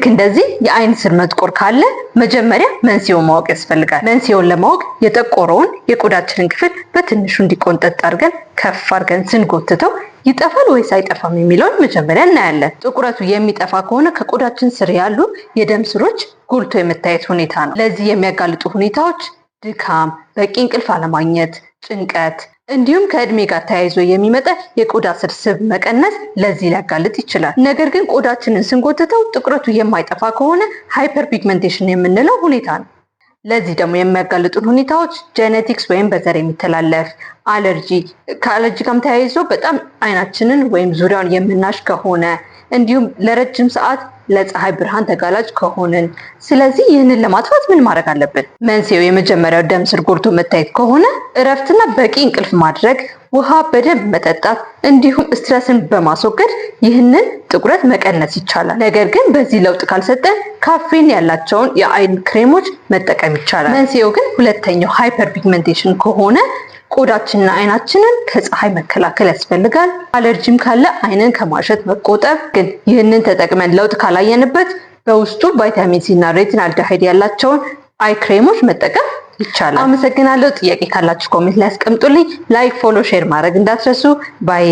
እንደዚህ የአይን ስር መጥቆር ካለ መጀመሪያ መንስኤውን ማወቅ ያስፈልጋል። መንስኤውን ለማወቅ የጠቆረውን የቆዳችንን ክፍል በትንሹ እንዲቆንጠጥ አድርገን ከፍ አድርገን ስንጎትተው ይጠፋል ወይስ አይጠፋም የሚለውን መጀመሪያ እናያለን። ጥቁረቱ የሚጠፋ ከሆነ ከቆዳችን ስር ያሉ የደም ስሮች ጎልቶ የመታየት ሁኔታ ነው። ለዚህ የሚያጋልጡ ሁኔታዎች ድካም፣ በቂ እንቅልፍ አለማግኘት፣ ጭንቀት እንዲሁም ከእድሜ ጋር ተያይዞ የሚመጣ የቆዳ ስር ስብ መቀነስ ለዚህ ሊያጋልጥ ይችላል። ነገር ግን ቆዳችንን ስንጎትተው ጥቁረቱ የማይጠፋ ከሆነ ሃይፐር ፒግመንቴሽን የምንለው ሁኔታ ነው። ለዚህ ደግሞ የሚያጋልጡን ሁኔታዎች ጄኔቲክስ ወይም በዘር የሚተላለፍ አለርጂ፣ ከአለርጂ ጋርም ተያይዞ በጣም አይናችንን ወይም ዙሪያውን የምናሽ ከሆነ እንዲሁም ለረጅም ሰዓት ለፀሐይ ብርሃን ተጋላጭ ከሆንን። ስለዚህ ይህንን ለማጥፋት ምን ማድረግ አለብን? መንስኤው የመጀመሪያው ደም ስር ጎልቶ መታየት ከሆነ እረፍትና በቂ እንቅልፍ ማድረግ፣ ውሃ በደንብ መጠጣት እንዲሁም ስትረስን በማስወገድ ይህንን ጥቁረት መቀነስ ይቻላል። ነገር ግን በዚህ ለውጥ ካልሰጠን ካፌን ያላቸውን የአይን ክሬሞች መጠቀም ይቻላል። መንስኤው ግን ሁለተኛው ሃይፐር ፒግመንቴሽን ከሆነ ቆዳችንና አይናችንን ከፀሐይ መከላከል ያስፈልጋል። አለርጂም ካለ አይንን ከማሸት መቆጠብ። ግን ይህንን ተጠቅመን ለውጥ ካላየንበት በውስጡ ቫይታሚን ሲ እና ሬቲናልዲሃይድ ያላቸውን አይ ክሬሞች መጠቀም ይቻላል። አመሰግናለሁ። ጥያቄ ካላችሁ ኮሜንት ላይ አስቀምጡልኝ። ላይክ፣ ፎሎ፣ ሼር ማድረግ እንዳትረሱ ባይ